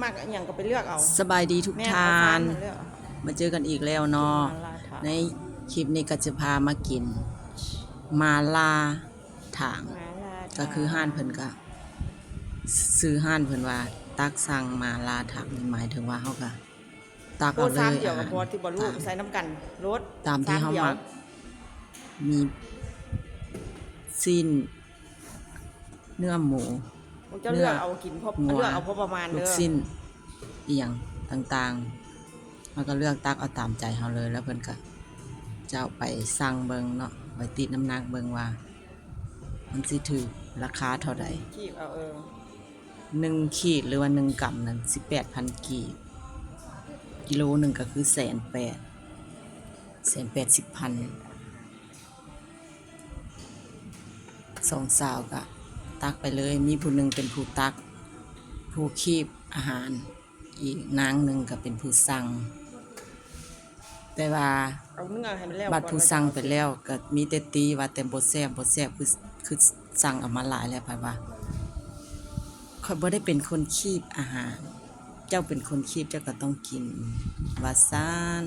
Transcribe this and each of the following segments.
มากอย่างก็ไปเลือกเอาสบายดีทุกท่านมาเจอกันอีกแล้วเนาะในคลิปนี้ก็จะพามากินมาลาถางก็คือห้านเพิ่นก็ซื้อห้านเพิ่นว่าตักสั่งมาลาถางหมายถึงว่าเฮาก็ตักเอาเลยเดียวกับพอที่บ่ลูกใส่น้ำกันรสตามที่เฮามักมีสิ้นเนื้อหมูเลือกเอากินพอเลือกเอาพอประมาณลูกสิ้นเอียงต่างๆแล้วก็เลือกตักเอาตามใจเฮาเลยแล้วเพิ่นก็จะเอาไปสั่งเบิ่งเนาะไปติดน้ำหนักเบิ่งว่ามันสิถูกราคาเท่าใดขีดเอา1ขีดหรือว่า1กรัมนั้น 18,000 กีบกิโลนึงก็คือ180,000สองสาวก็ตักไปเลยมีผู้หนึ่งเป็นผู้ตักผู้คีบอาหารอีกนางหนึ่งก็เป็นผู้สั่งแต่ว่าบัดผู้สั่งไปแล้วก็มีแต่ตีว่าแต่บ่แซ่บคือสั่งเอามาหลายแล้วว่าข้อยบ่ได้เป็นคนคีบอาหารเจ้าเป็นคนคีบเจ้าก็ต้องกินว่าซ่าน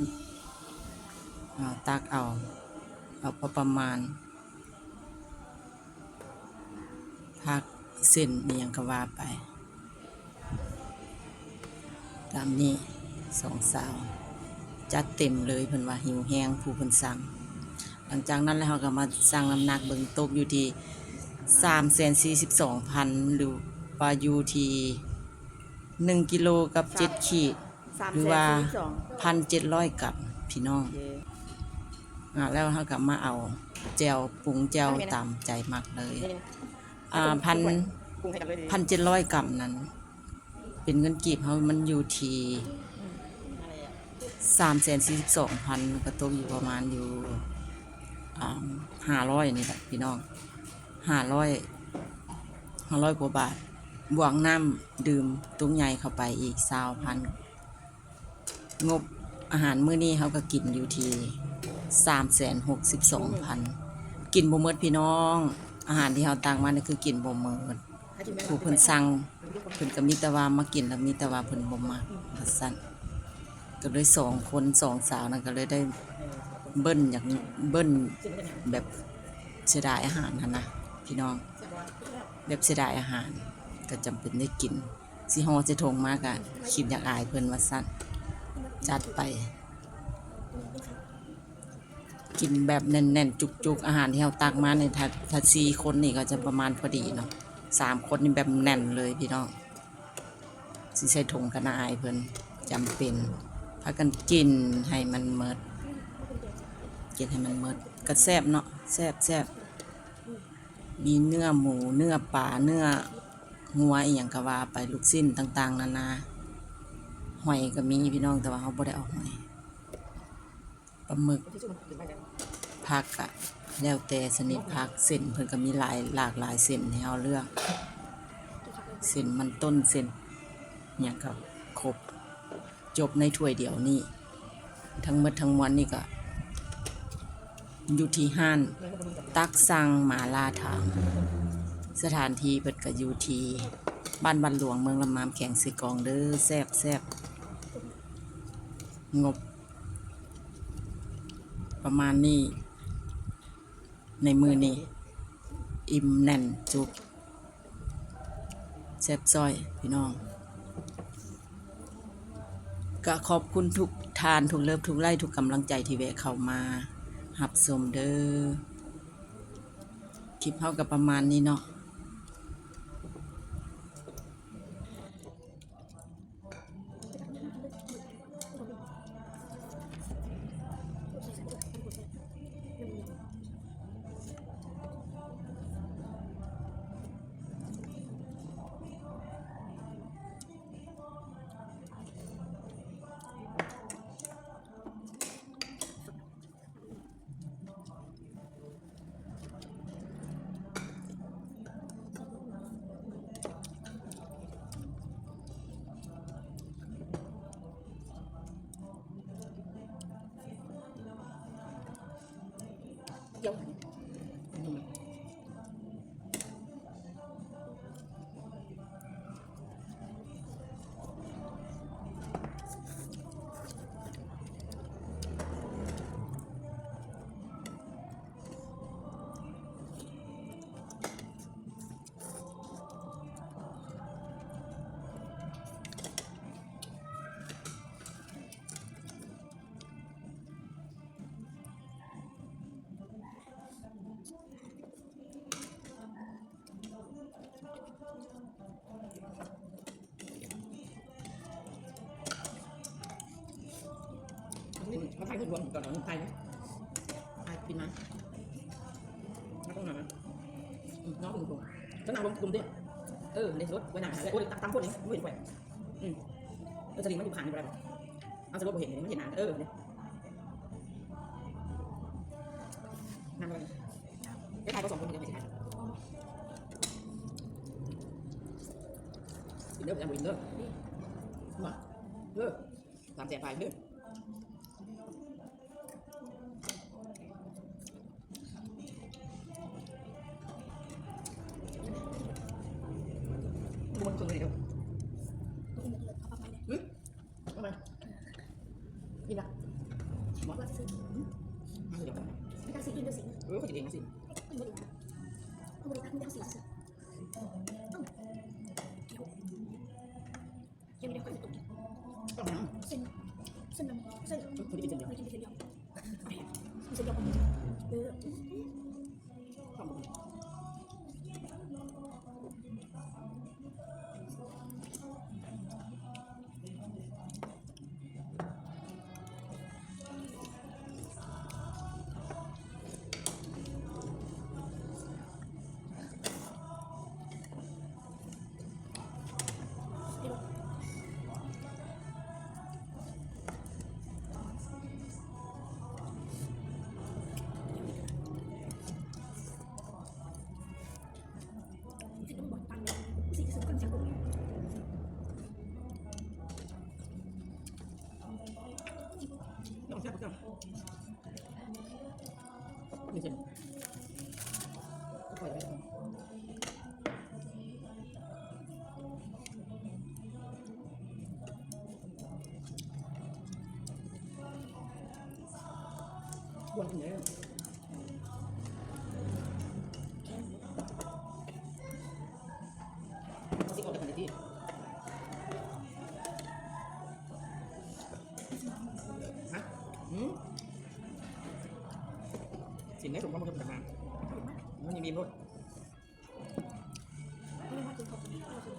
ตักเอาพอประมาณพักเส้นนี่ยังก็ว่าไปตามนี้สองสาวจัดเต็มเลยเพิ่นว่าหิวแห้งผู้เพิ่นสั่งหลังจากนั้นแล้วเราก็มาสั่งน้ำหนักเบิ่งตกอยู่ที่342,000หรือว่าอยู่ที่1กิโลกับ7ขีดหรือว่า 1,700 กรัมพี่น้องแล้วเราก็มาเอาแจ่วปรุงแจ่วตามใจมักเลย1,700 กรัมนั้นเป็นเงินกีบเฮามันอยู่ที่342,000ก็ตกอยู่ประมาณอยู่500นี่แหละพี่น้อง500กว่าบาทบวกน้ำดื่มตุ้งใหญ่เข้าไปอีก20,000งบอาหารมื้อนี้เฮาก็กินอยู่ที่362,000กินบ่หมดพี่น้องอาหารที่เฮาตักมานี่คือกินบ่หมดผู้เพิ่นสั่งเพิ่นก็มีแต่ว่ามากินแล้วมีแต่ว่าเพิ่นบ่มักว่าซั่นก็เลย2คน2สาวนั่นก็เลยได้เบิ้ลอย่างเบิ้ลแบบเสียดายอาหารนั่นนะพี่น้องแบบเสียดายอาหารก็จำเป็นได้กินสิฮอสิทงมากอ่ะคิดอยากอายเพิ่นว่าซั่นจัดไปกินแบบแน่นๆจุกๆอาหารที่เฮาตักมาเนี่ยถ้า4คนนี่ก็จะประมาณพอดีเนาะ3คนนี่แบบแน่นเลยพี่น้องสิใส่ถุงก็น่าอายเพิ่นจำเป็นพากันกินให้มันหมดกินให้มันหมดก็แซ่บเนาะแซ่บมีเนื้อหมูเนื้อปลาเนื้องัวอีหยังก็ว่าไปลูกชิ้นต่างๆนานาหอยก็มีพี่น้องแต่ว่าเฮาบ่ได้เอาหอยปลาหมึกผักก็แล้วแต่ชนิดผักเส้นเพิ่นก็มีหลากหลายเส้นให้เฮาเลือกเส้นมันต้นเส้นหยังก็ครบจบในถ้วยเดียวนี่ทั้งหมดทั้งมวลนี่ก็อยู่ที่ห้านตักสั่งหมาลาถางสถานที่เปิดก็อยู่ที่บ้านบันหลวงเมืองลำน้ำแข็งสีกองเด้อแซ่บงบประมาณนี้ในมือนี้อิ่มแน่นจุกแซ่บซอยพี่น้องก็ขอบคุณทุกทานทุกเลิฟทุกไล่ทุกกำลังใจที่แวะเข้ามาหับชมเด้อคลิปเฮาก็ประมาณนี้เนาะ เขาไทยพูดรวมก่อนเอาไทยไหมไทยกินไหมไม่ต้องหนาน้องคุณครูฉันนั่งลงกลุ่มดิในรถไว้หนาเลยโอ้ยตามคนนี้ไม่เห็นแหวนแล้วสลิงมันอยู่ผ่านอยู่อะไรบ้างเอาสลิงมาเห็นไม่เห็นหนาเนี่ยนั่งเลยได้ไทยก็2 คนจะไม่ใช่ไทยอินเดอร์ไปทำอินเดอร์มา3 แสนไปเด้อดูมันคนเลยเด้อทำไมนี่นะหมดเดี๋ยวไม่การสีกินเดียวสี เขาจะเองนะสิ ไม่ดูเอาบริการไม่เอาสีสิเดี๋ยวยังไม่ได้ค่อยตก ต้องน้ เส้นน้ำเส้น ำคนที่กินเดียว ไม่กินเส้นเดียวเส้นเดียวต้อง สีต้องบอกตังสีสีกันจังกูต้องแซ่บจังนี่สิปล่อยไปวนถึงไหนสิออกจากกันที่ฮะสิ่งนี้สมความมุ่งมั่นจากงานมันยังมีรถ ไม่ว่าจะขอบคุณไม่เกี่ยวกับ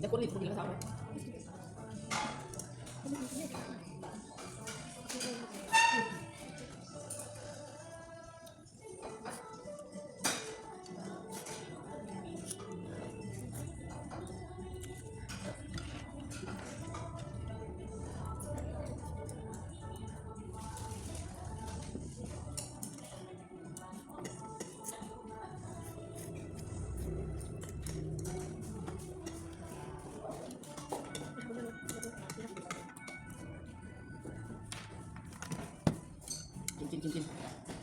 จะคนหลิบคนกินแล้วเท่าไหร่กิน